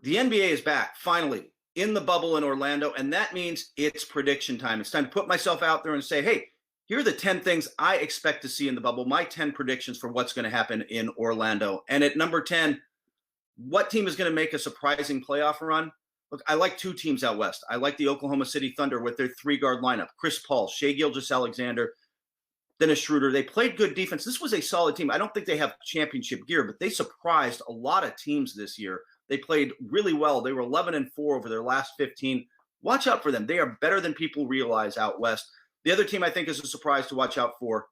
The NBA is back, finally, in the bubble in Orlando, and that means it's prediction time. It's time to put myself out there and say, hey, here are the 10 things I expect to see in the bubble, my 10 predictions for what's going to happen in Orlando. And at number 10, what team is going to make a surprising playoff run? Look, I like two teams out west. I like the Oklahoma City Thunder with their three-guard lineup, Chris Paul, Shai Gilgeous-Alexander, Dennis Schroeder. They played good defense. This was a solid team. I don't think they have championship gear, but they surprised a lot of teams this year. They played really well. They were 11-4 over their last 15. Watch out for them. They are better than people realize out west. The other team I think is a surprise to watch out for.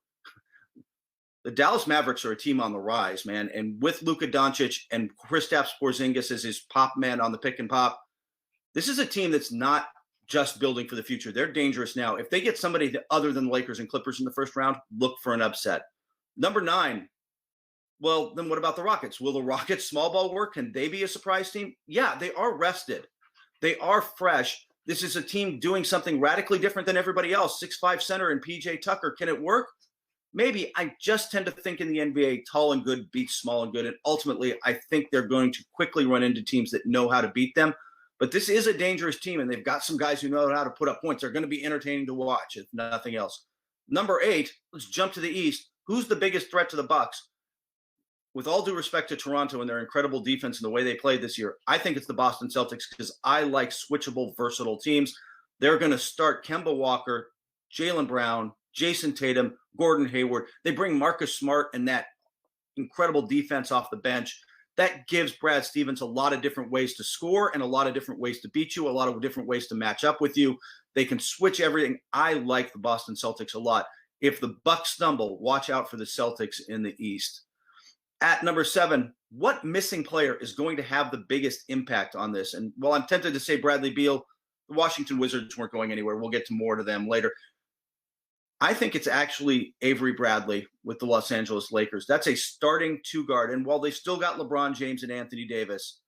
The Dallas Mavericks are a team on the rise, man. And with Luka Doncic and Kristaps Porzingis as his pop man on the pick and pop, this is a team that's not just building for the future. They're dangerous now. If they get somebody other than the Lakers and Clippers in the first round, look for an upset. Number 9, well, then what about the Rockets? Will the Rockets small ball work? Can they be a surprise team? Yeah, they are rested. They are fresh. This is a team doing something radically different than everybody else. 6'5" center and PJ Tucker. Can it work? Maybe. I just tend to think in the NBA, tall and good beats small and good. And ultimately, I think they're going to quickly run into teams that know how to beat them. But this is a dangerous team, and they've got some guys who know how to put up points. They're going to be entertaining to watch, if nothing else. Number 8, let's jump to the East. Who's the biggest threat to the Bucks? With all due respect to Toronto and their incredible defense and the way they played this year, I think it's the Boston Celtics because I like switchable, versatile teams. They're going to start Kemba Walker, Jaylen Brown, Jason Tatum, Gordon Hayward. They bring Marcus Smart and that incredible defense off the bench. That gives Brad Stevens a lot of different ways to score and a lot of different ways to beat you, a lot of different ways to match up with you. They can switch everything. I like the Boston Celtics a lot. If the Bucks stumble, watch out for the Celtics in the East. At number 7, what missing player is going to have the biggest impact on this? And while I'm tempted to say Bradley Beal, the Washington Wizards weren't going anywhere. We'll get to more to them later. I think it's actually Avery Bradley with the Los Angeles Lakers. That's a starting two-guard. And while they've still got LeBron James and Anthony Davis,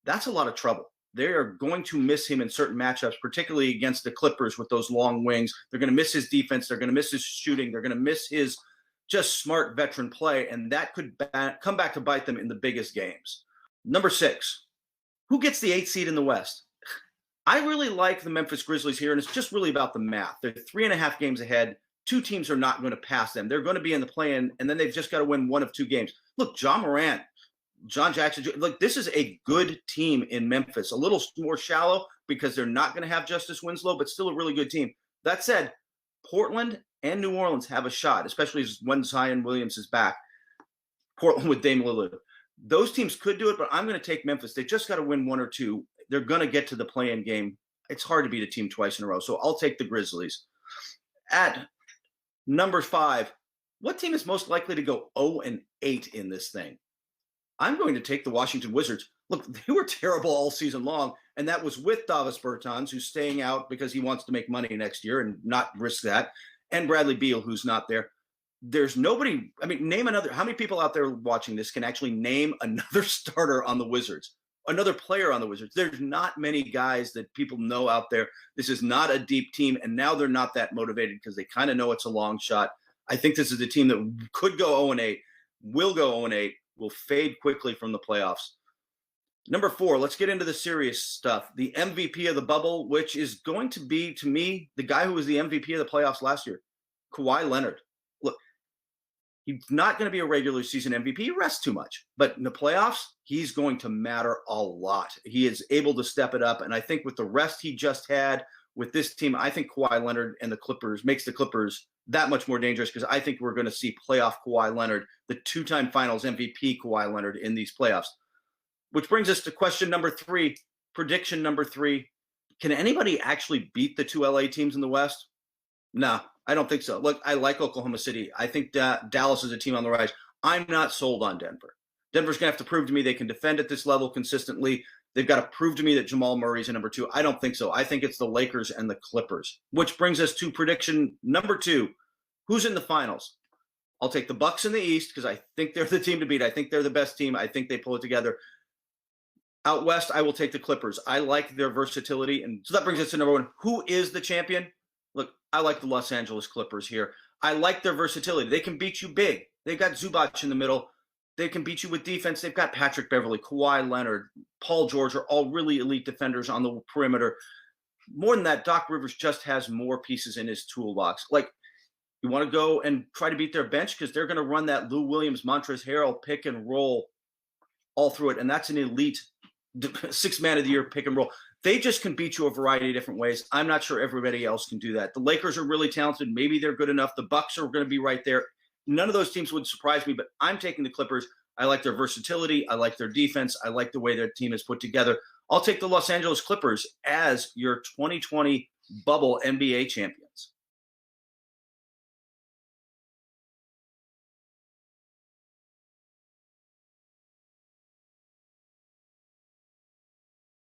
that's a lot of trouble. They are going to miss him in certain matchups, particularly against the Clippers with those long wings. They're going to miss his defense. They're going to miss his shooting. They're going to miss his just smart veteran play, and that could come back to bite them in the biggest games. Number 6, who gets the 8th seed in the West? I really like the Memphis Grizzlies here, and it's just really about the math. They're 3.5 games ahead. 2 teams are not going to pass them. They're going to be in the play-in, and then they've just got to win one of 2 games. Look, John Morant, John Jackson, look, this is a good team in Memphis. A little more shallow because they're not going to have Justice Winslow, but still a really good team. That said, Portland and New Orleans have a shot, especially when Zion Williams is back. Portland with Dame Lillard. Those teams could do it, but I'm going to take Memphis. They just got to win 1 or 2. They're going to get to the play-in game. It's hard to beat a team twice in a row, so I'll take the Grizzlies. At number 5, what team is most likely to go 0-8 in this thing? I'm going to take the Washington Wizards. Look, they were terrible all season long, and that was with Davis Bertans, who's staying out because he wants to make money next year and not risk that, and Bradley Beal, who's not there. There's nobody, name another. How many people out there watching this can actually name another starter on the Wizards, another player on the Wizards? There's not many guys that people know out there. This is not a deep team, and now they're not that motivated because they kind of know it's a long shot. I think this is a team that could go 0-8, will go 0-8, will fade quickly from the playoffs. Number 4, let's get into the serious stuff. The MVP of the bubble, which is going to be, to me, the guy who was the MVP of the playoffs last year, Kawhi Leonard. Look, he's not going to be a regular season MVP. He rests too much. But in the playoffs, he's going to matter a lot. He is able to step it up. And I think with the rest he just had with this team, I think Kawhi Leonard and the Clippers makes the Clippers that much more dangerous because I think we're going to see playoff Kawhi Leonard, the 2-time finals MVP Kawhi Leonard in these playoffs. Which brings us to question number 3, prediction number 3. Can anybody actually beat the 2 LA teams in the West? No, I don't think so. Look, I like Oklahoma City. I think Dallas is a team on the rise. I'm not sold on Denver. Denver's going to have to prove to me they can defend at this level consistently. They've got to prove to me that Jamal Murray's a number 2. I don't think so. I think it's the Lakers and the Clippers, which brings us to prediction number 2. Who's in the finals? I'll take the Bucks in the East because I think they're the team to beat. I think they're the best team. I think they pull it together. Out West, I will take the Clippers. I like their versatility. And so that brings us to number 1. Who is the champion? Look, I like the Los Angeles Clippers here. I like their versatility. They can beat you big. They've got Zubac in the middle. They can beat you with defense. They've got Patrick Beverley, Kawhi Leonard, Paul George are all really elite defenders on the perimeter. More than that, Doc Rivers just has more pieces in his toolbox. Like, you want to go and try to beat their bench because they're going to run that Lou Williams, Montrezl Harrell pick and roll all through it. And that's an elite sixth man of the year pick and roll. They just can beat you a variety of different ways. I'm not sure everybody else can do that. The Lakers are really talented. Maybe they're good enough. The Bucks are going to be right there. None of those teams would surprise me, but I'm taking the Clippers. I like their versatility. I like their defense. I like the way their team is put together. I'll take the Los Angeles Clippers as your 2020 bubble NBA champion.